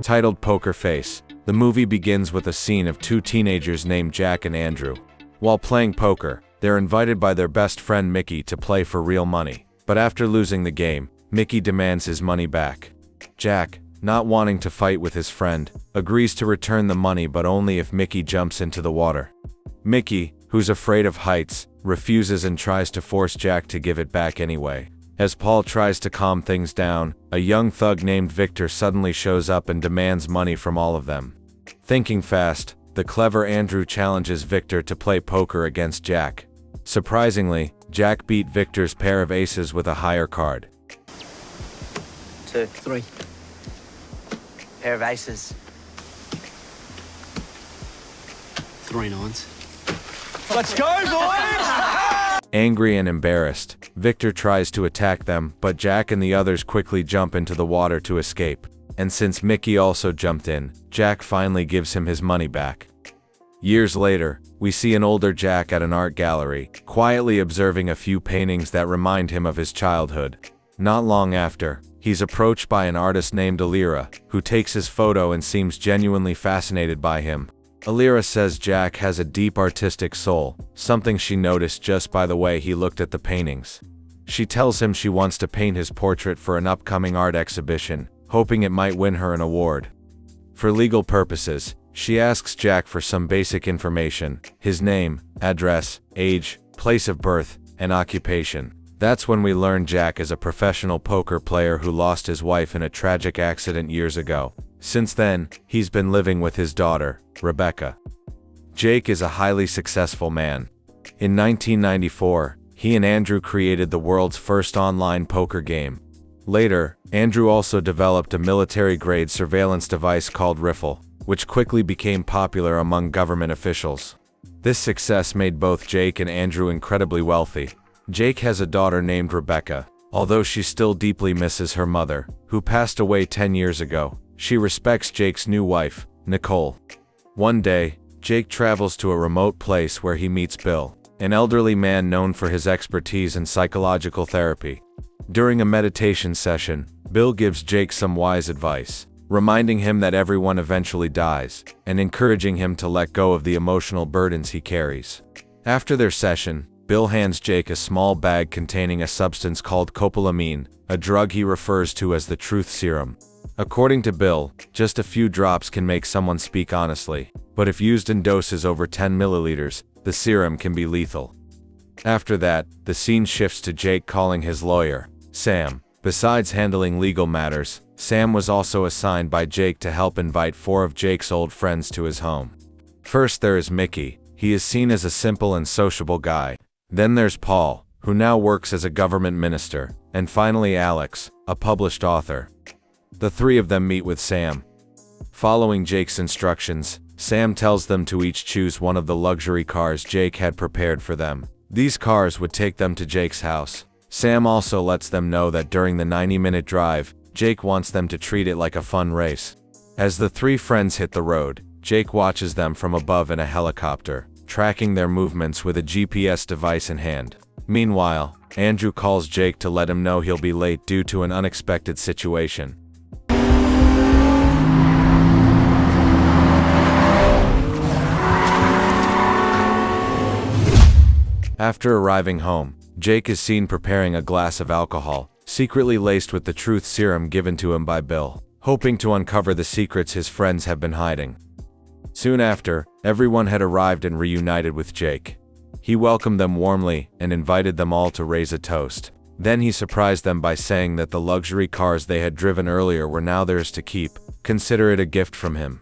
Titled Poker Face, the movie begins with a scene of two teenagers named Jack and Andrew. While playing poker, they're invited by their best friend Mickey to play for real money. But after losing the game, Mickey demands his money back. Jack, not wanting to fight with his friend, agrees to return the money but only if Mickey jumps into the water. Mickey, who's afraid of heights, refuses and tries to force Jack to give it back anyway. As Paul tries to calm things down, a young thug named Victor suddenly shows up and demands money from all of them. Thinking fast, the clever Andrew challenges Victor to play poker against Jack. Surprisingly, Jack beat Victor's pair of aces with a higher card. 2, 3. Pair of aces. 3 nines. Let's go, boys! Angry and embarrassed, Victor tries to attack them, but Jack and the others quickly jump into the water to escape. And since Mickey also jumped in, Jack finally gives him his money back. Years later, we see an older Jack at an art gallery, quietly observing a few paintings that remind him of his childhood. Not long after, he's approached by an artist named Alira, who takes his photo and seems genuinely fascinated by him. Alira says Jack has a deep artistic soul, something she noticed just by the way he looked at the paintings. She tells him she wants to paint his portrait for an upcoming art exhibition, hoping it might win her an award. For legal purposes, she asks Jack for some basic information: his name, address, age, place of birth, and occupation. That's when we learn Jack is a professional poker player who lost his wife in a tragic accident years ago. Since then, he's been living with his daughter, Rebecca. Jake is a highly successful man. In 1994, he and Andrew created the world's first online poker game. Later, Andrew also developed a military-grade surveillance device called Riffle, which quickly became popular among government officials. This success made both Jake and Andrew incredibly wealthy. Jake has a daughter named Rebecca. Although she still deeply misses her mother, who passed away 10 years ago, she respects Jake's new wife, Nicole. One day, Jake travels to a remote place where he meets Bill, an elderly man known for his expertise in psychological therapy. During a meditation session, Bill gives Jake some wise advice, reminding him that everyone eventually dies, and encouraging him to let go of the emotional burdens he carries. After their session, Bill hands Jake a small bag containing a substance called copolamine, a drug he refers to as the truth serum. According to Bill, just a few drops can make someone speak honestly, but if used in doses over 10 milliliters, the serum can be lethal. After that, the scene shifts to Jake calling his lawyer, Sam. Besides handling legal matters, Sam was also assigned by Jake to help invite 4 of Jake's old friends to his home. First there is Mickey. He is seen as a simple and sociable guy. Then there's Paul, who now works as a government minister, and finally Alex, a published author. The 3 of them meet with Sam. Following Jake's instructions, Sam tells them to each choose one of the luxury cars Jake had prepared for them. These cars would take them to Jake's house. Sam also lets them know that during the 90-minute drive, Jake wants them to treat it like a fun race. As the 3 friends hit the road, Jake watches them from above in a helicopter, tracking their movements with a GPS device in hand. Meanwhile, Andrew calls Jake to let him know he'll be late due to an unexpected situation. After arriving home, Jake is seen preparing a glass of alcohol, secretly laced with the truth serum given to him by Bill, hoping to uncover the secrets his friends have been hiding. Soon after, everyone had arrived and reunited with Jake. He welcomed them warmly and invited them all to raise a toast. Then he surprised them by saying that the luxury cars they had driven earlier were now theirs to keep. Consider it a gift from him.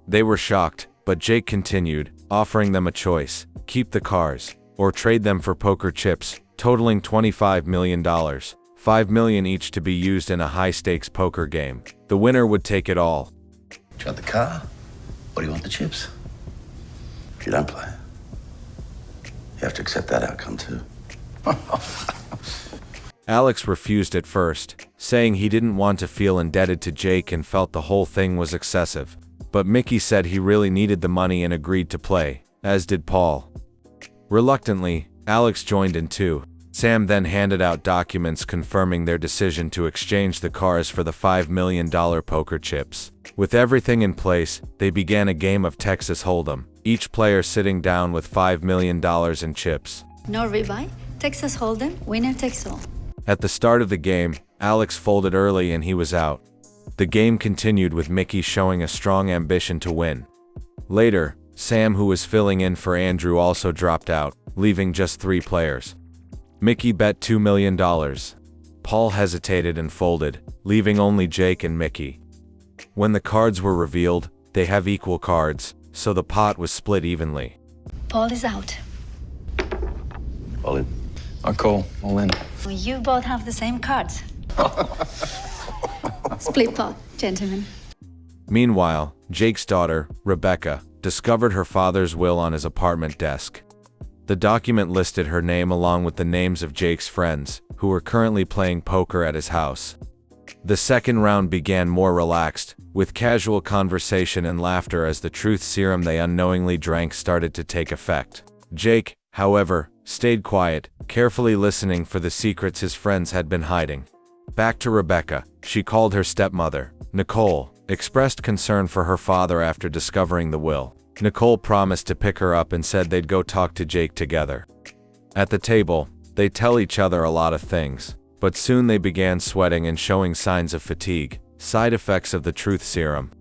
They were shocked, but Jake continued, offering them a choice: keep the cars, or trade them for poker chips, totaling $25 million, $5 million each to be used in a high-stakes poker game. The winner would take it all. Do you want the car, or do you want the chips? If you don't play, you have to accept that outcome too. Alex refused at first, saying he didn't want to feel indebted to Jake and felt the whole thing was excessive. But Mickey said he really needed the money and agreed to play, as did Paul. Reluctantly, Alex joined in too. Sam then handed out documents confirming their decision to exchange the cars for the $5 million poker chips. With everything in place, they began a game of Texas Hold'em, each player sitting down with $5 million in chips. No rebuy, Texas Hold'em, winner takes all. At the start of the game, Alex folded early and he was out. The game continued with Mickey showing a strong ambition to win. Later, Sam, who was filling in for Andrew, also dropped out, leaving just 3 players. Mickey bet $2 million. Paul hesitated and folded, leaving only Jake and Mickey. When the cards were revealed, they have equal cards, so the pot was split evenly. Paul is out. All in. I call. All in. You both have the same cards. Split pot, gentlemen. Meanwhile, Jake's daughter, Rebecca, discovered her father's will on his apartment desk. The document listed her name along with the names of Jake's friends, who were currently playing poker at his house. The second round began more relaxed, with casual conversation and laughter as the truth serum they unknowingly drank started to take effect. Jake, however, stayed quiet, carefully listening for the secrets his friends had been hiding. Back to Rebecca, she called her stepmother, Nicole, expressed concern for her father after discovering the will. Nicole promised to pick her up and said they'd go talk to Jake together. At the table, they tell each other a lot of things, but soon they began sweating and showing signs of fatigue, side effects of the truth serum.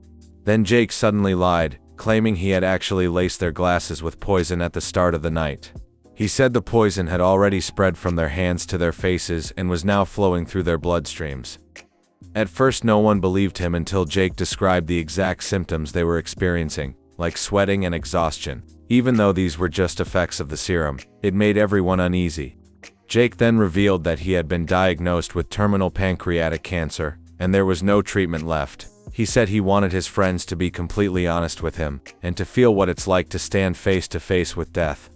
Then Jake suddenly lied, claiming he had actually laced their glasses with poison at the start of the night. He said the poison had already spread from their hands to their faces and was now flowing through their bloodstreams. At first no one believed him until Jake described the exact symptoms they were experiencing, like sweating and exhaustion. Even though these were just effects of the serum, it made everyone uneasy. Jake then revealed that he had been diagnosed with terminal pancreatic cancer, and there was no treatment left. He said he wanted his friends to be completely honest with him, and to feel what it's like to stand face to face with death.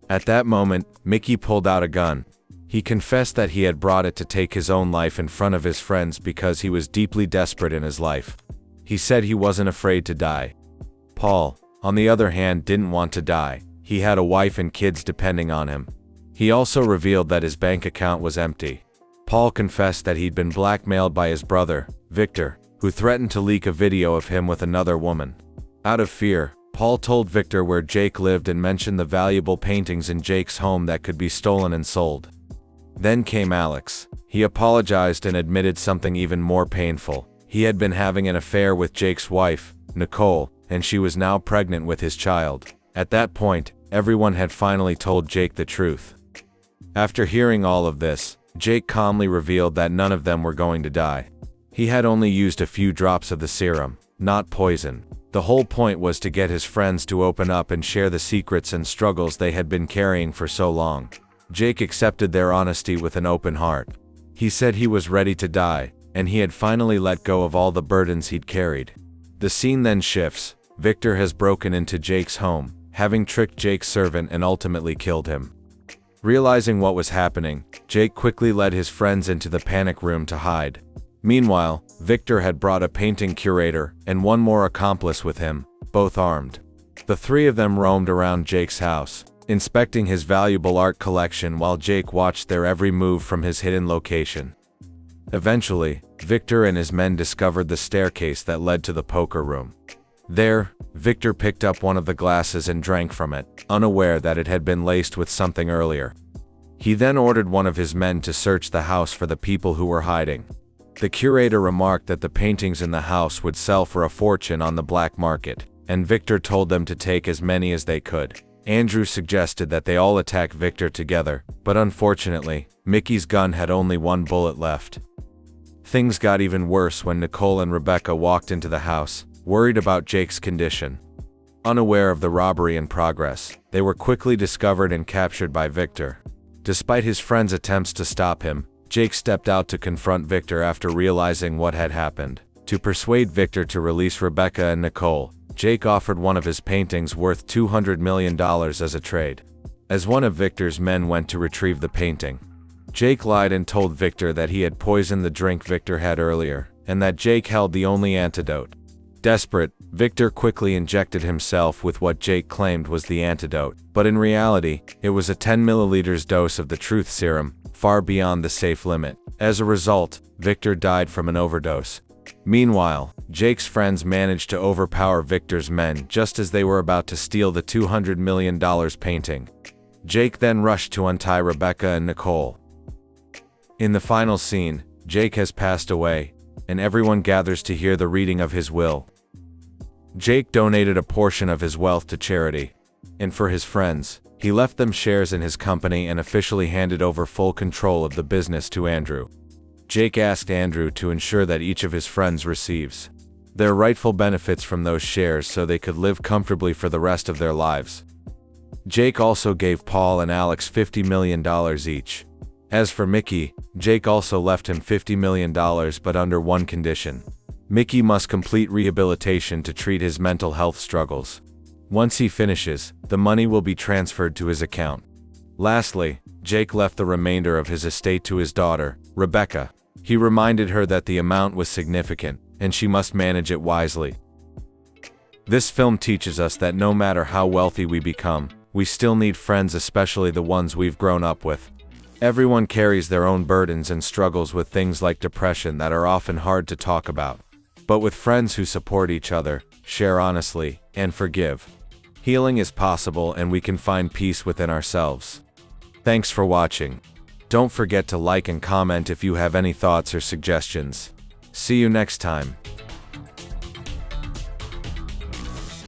At that moment, Mickey pulled out a gun. He confessed that he had brought it to take his own life in front of his friends because he was deeply desperate in his life. He said he wasn't afraid to die. Paul, on the other hand, didn't want to die. He had a wife and kids depending on him. He also revealed that his bank account was empty. Paul confessed that he'd been blackmailed by his brother, Victor, who threatened to leak a video of him with another woman. Out of fear, Paul told Victor where Jake lived and mentioned the valuable paintings in Jake's home that could be stolen and sold. Then came Alex. He apologized and admitted something even more painful. He had been having an affair with Jake's wife, Nicole, and she was now pregnant with his child. At that point, everyone had finally told Jake the truth. After hearing all of this, Jake calmly revealed that none of them were going to die. He had only used a few drops of the serum, not poison. The whole point was to get his friends to open up and share the secrets and struggles they had been carrying for so long. Jake accepted their honesty with an open heart. He said he was ready to die, and he had finally let go of all the burdens he'd carried. The scene then shifts. Victor has broken into Jake's home, having tricked Jake's servant and ultimately killed him. Realizing what was happening, Jake quickly led his friends into the panic room to hide. Meanwhile, Victor had brought a painting curator and one more accomplice with him, both armed. The 3 of them roamed around Jake's house, inspecting his valuable art collection while Jake watched their every move from his hidden location. Eventually, Victor and his men discovered the staircase that led to the poker room. There, Victor picked up one of the glasses and drank from it, unaware that it had been laced with something earlier. He then ordered one of his men to search the house for the people who were hiding. The curator remarked that the paintings in the house would sell for a fortune on the black market, and Victor told them to take as many as they could. Andrew suggested that they all attack Victor together, but unfortunately, Mickey's gun had only 1 bullet left. Things got even worse when Nicole and Rebecca walked into the house, worried about Jake's condition. Unaware of the robbery in progress, they were quickly discovered and captured by Victor. Despite his friends' attempts to stop him, Jake stepped out to confront Victor after realizing what had happened. To persuade Victor to release Rebecca and Nicole, Jake offered one of his paintings worth $200 million as a trade. As one of Victor's men went to retrieve the painting, Jake lied and told Victor that he had poisoned the drink Victor had earlier, and that Jake held the only antidote. Desperate, Victor quickly injected himself with what Jake claimed was the antidote, but in reality, it was a 10 milliliters dose of the truth serum, far beyond the safe limit. As a result, Victor died from an overdose. Meanwhile, Jake's friends managed to overpower Victor's men just as they were about to steal the $200 million painting. Jake then rushed to untie Rebecca and Nicole. In the final scene, Jake has passed away, and everyone gathers to hear the reading of his will. Jake donated a portion of his wealth to charity, and for his friends, he left them shares in his company and officially handed over full control of the business to Andrew. Jake asked Andrew to ensure that each of his friends receives their rightful benefits from those shares so they could live comfortably for the rest of their lives. Jake also gave Paul and Alex $50 million each. As for Mickey, Jake also left him $50 million but under one condition. Mickey must complete rehabilitation to treat his mental health struggles. Once he finishes, the money will be transferred to his account. Lastly, Jake left the remainder of his estate to his daughter, Rebecca. He reminded her that the amount was significant, and she must manage it wisely. This film teaches us that no matter how wealthy we become, we still need friends, especially the ones we've grown up with. Everyone carries their own burdens and struggles with things like depression that are often hard to talk about. But with friends who support each other, share honestly, and forgive, healing is possible and we can find peace within ourselves. Thanks for watching. Don't forget to like and comment if you have any thoughts or suggestions. See you next time.